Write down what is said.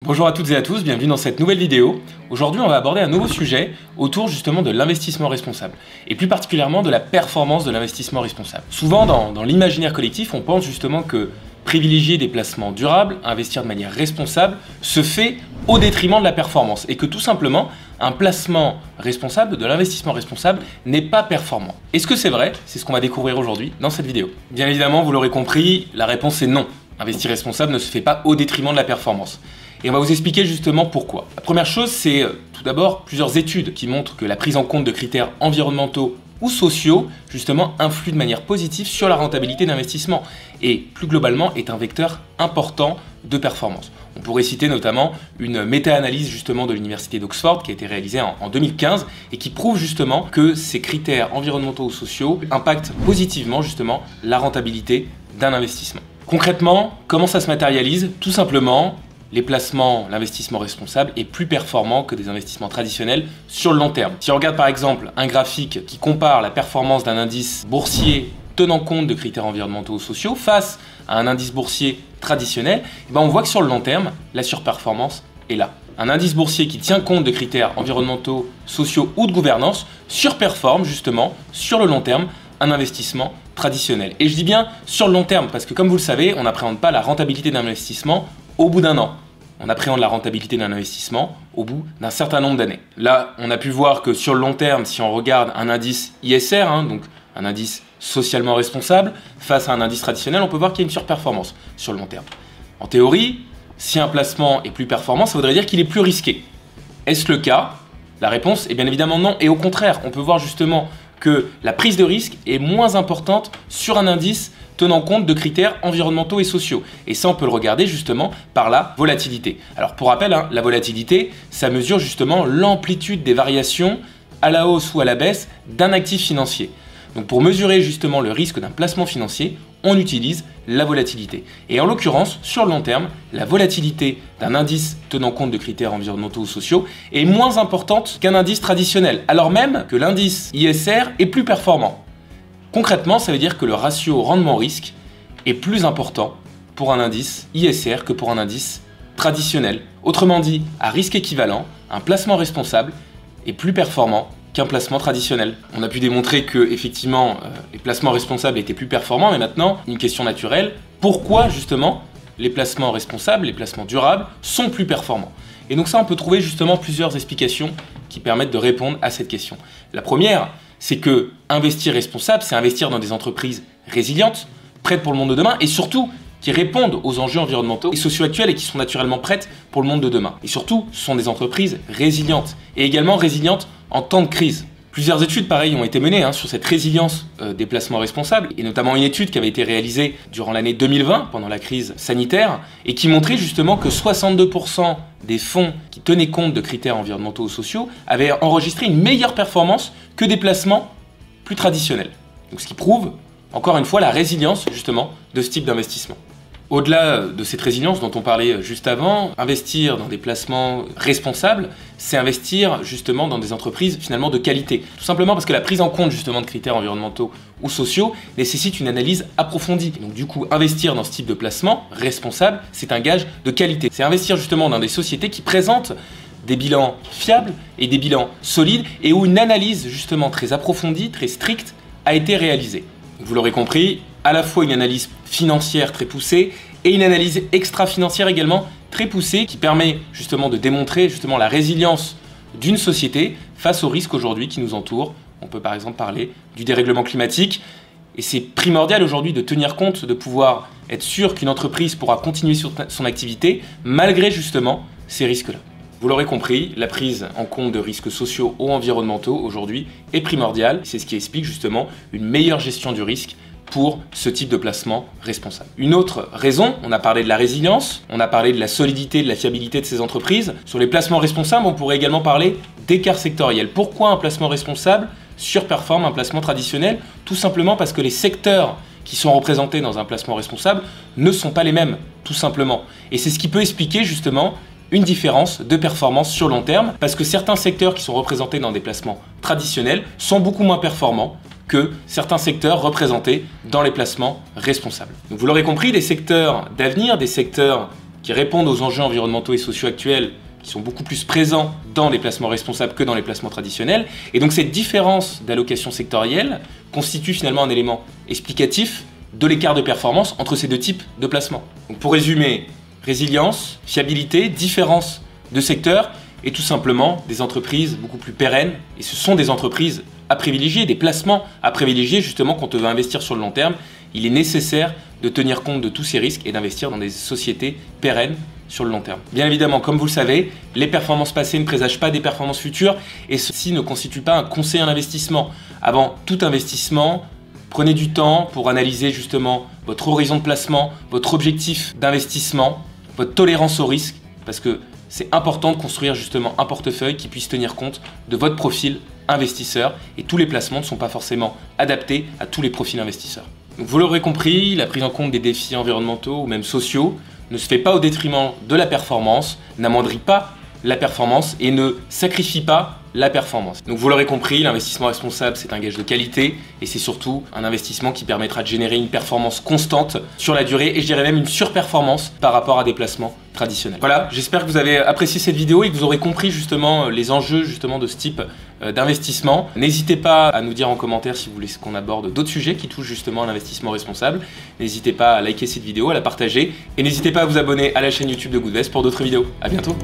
Bonjour à toutes et à tous, bienvenue dans cette nouvelle vidéo. Aujourd'hui, on va aborder un nouveau sujet autour justement de l'investissement responsable et plus particulièrement de la performance de l'investissement responsable. Souvent dans l'imaginaire collectif, on pense justement que privilégier des placements durables, investir de manière responsable, se fait au détriment de la performance et que tout simplement, un placement responsable, de l'investissement responsable, n'est pas performant. Est-ce que c'est vrai? C'est ce qu'on va découvrir aujourd'hui dans cette vidéo. Bien évidemment, vous l'aurez compris, la réponse est non. Investir responsable ne se fait pas au détriment de la performance. Et on va vous expliquer justement pourquoi. La première chose, c'est tout d'abord plusieurs études qui montrent que la prise en compte de critères environnementaux ou sociaux, justement, influe de manière positive sur la rentabilité d'investissement et, plus globalement, est un vecteur important de performance. On pourrait citer notamment une méta-analyse justement de l'université d'Oxford qui a été réalisée en 2015 et qui prouve justement que ces critères environnementaux ou sociaux impactent positivement justement la rentabilité d'un investissement. Concrètement, comment ça se matérialise? Tout simplement, l'investissement responsable est plus performant que des investissements traditionnels sur le long terme. Si on regarde par exemple un graphique qui compare la performance d'un indice boursier tenant compte de critères environnementaux ou sociaux face à un indice boursier traditionnel, on voit que sur le long terme, la surperformance est là. Un indice boursier qui tient compte de critères environnementaux, sociaux ou de gouvernance surperforme justement sur le long terme un investissement traditionnel. Et je dis bien sur le long terme parce que comme vous le savez, on n'appréhende pas la rentabilité d'un investissement au bout d'un an. On appréhende la rentabilité d'un investissement au bout d'un certain nombre d'années. Là, on a pu voir que sur le long terme, si on regarde un indice ISR, donc un indice socialement responsable, face à un indice traditionnel, on peut voir qu'il y a une surperformance sur le long terme. En théorie, si un placement est plus performant, ça voudrait dire qu'il est plus risqué. Est-ce le cas? La réponse est bien évidemment non. Et au contraire, on peut voir justement que la prise de risque est moins importante sur un indice tenant compte de critères environnementaux et sociaux. Et ça, on peut le regarder justement par la volatilité. Alors pour rappel, la volatilité, ça mesure justement l'amplitude des variations à la hausse ou à la baisse d'un actif financier. Donc pour mesurer justement le risque d'un placement financier, on utilise la volatilité. Et en l'occurrence, sur le long terme, la volatilité d'un indice tenant compte de critères environnementaux ou sociaux est moins importante qu'un indice traditionnel, alors même que l'indice ISR est plus performant. Concrètement, ça veut dire que le ratio rendement-risque est plus important pour un indice ISR que pour un indice traditionnel. Autrement dit, à risque équivalent, un placement responsable est plus performant qu'un placement traditionnel. On a pu démontrer que effectivement les placements responsables étaient plus performants, mais maintenant, une question naturelle, pourquoi justement les placements responsables, les placements durables sont plus performants? Et donc ça, on peut trouver justement plusieurs explications qui permettent de répondre à cette question. La première, c'est que investir responsable, c'est investir dans des entreprises résilientes, prêtes pour le monde de demain et surtout qui répondent aux enjeux environnementaux et sociaux actuels et qui sont naturellement prêtes pour le monde de demain. Et surtout, ce sont des entreprises résilientes et également résilientes en temps de crise. Plusieurs études, pareil, ont été menées sur cette résilience des placements responsables, et notamment une étude qui avait été réalisée durant l'année 2020, pendant la crise sanitaire, et qui montrait justement que 62% des fonds qui tenaient compte de critères environnementaux ou sociaux avaient enregistré une meilleure performance que des placements plus traditionnels. Donc, ce qui prouve, encore une fois, la résilience justement de ce type d'investissement. Au-delà de cette résilience dont on parlait juste avant, investir dans des placements responsables, c'est investir justement dans des entreprises finalement de qualité. Tout simplement parce que la prise en compte justement de critères environnementaux ou sociaux nécessite une analyse approfondie. Et donc du coup, investir dans ce type de placement responsable, c'est un gage de qualité. C'est investir justement dans des sociétés qui présentent des bilans fiables et des bilans solides et où une analyse justement très approfondie, très stricte a été réalisée. Vous l'aurez compris, à la fois une analyse financière très poussée et une analyse extra-financière également très poussée qui permet justement de démontrer justement la résilience d'une société face aux risques aujourd'hui qui nous entourent. On peut par exemple parler du dérèglement climatique et c'est primordial aujourd'hui de tenir compte, de pouvoir être sûr qu'une entreprise pourra continuer son activité malgré justement ces risques-là. Vous l'aurez compris, la prise en compte de risques sociaux ou environnementaux aujourd'hui est primordiale. C'est ce qui explique justement une meilleure gestion du risque pour ce type de placement responsable. Une autre raison, on a parlé de la résilience, on a parlé de la solidité, de la fiabilité de ces entreprises. Sur les placements responsables, on pourrait également parler d'écart sectoriel. Pourquoi un placement responsable surperforme un placement traditionnel? Tout simplement parce que les secteurs qui sont représentés dans un placement responsable ne sont pas les mêmes, tout simplement. Et c'est ce qui peut expliquer justement une différence de performance sur long terme, parce que certains secteurs qui sont représentés dans des placements traditionnels sont beaucoup moins performants que certains secteurs représentés dans les placements responsables. Donc vous l'aurez compris, des secteurs d'avenir, des secteurs qui répondent aux enjeux environnementaux et sociaux actuels, qui sont beaucoup plus présents dans les placements responsables que dans les placements traditionnels. Et donc cette différence d'allocation sectorielle constitue finalement un élément explicatif de l'écart de performance entre ces deux types de placements. Donc pour résumer, résilience, fiabilité, différence de secteur et tout simplement des entreprises beaucoup plus pérennes. Et ce sont des entreprises à privilégier, des placements à privilégier justement quand on veut investir sur le long terme. Il est nécessaire de tenir compte de tous ces risques et d'investir dans des sociétés pérennes sur le long terme. Bien évidemment, comme vous le savez, les performances passées ne présagent pas des performances futures et ceci ne constitue pas un conseil en investissement. Avant tout investissement, prenez du temps pour analyser justement votre horizon de placement, votre objectif d'investissement, votre tolérance au risque, parce que c'est important de construire justement un portefeuille qui puisse tenir compte de votre profil investisseur et tous les placements ne sont pas forcément adaptés à tous les profils investisseurs. Donc vous l'aurez compris, la prise en compte des défis environnementaux ou même sociaux ne se fait pas au détriment de la performance, n'amoindrit pas la performance et ne sacrifie pas la performance. Donc vous l'aurez compris, l'investissement responsable c'est un gage de qualité et c'est surtout un investissement qui permettra de générer une performance constante sur la durée et je dirais même une surperformance par rapport à des placements traditionnels. Voilà, j'espère que vous avez apprécié cette vidéo et que vous aurez compris justement les enjeux justement de ce type d'investissement. N'hésitez pas à nous dire en commentaire si vous voulez qu'on aborde d'autres sujets qui touchent justement à l'investissement responsable. N'hésitez pas à liker cette vidéo, à la partager et n'hésitez pas à vous abonner à la chaîne YouTube de Goodvest pour d'autres vidéos. À bientôt.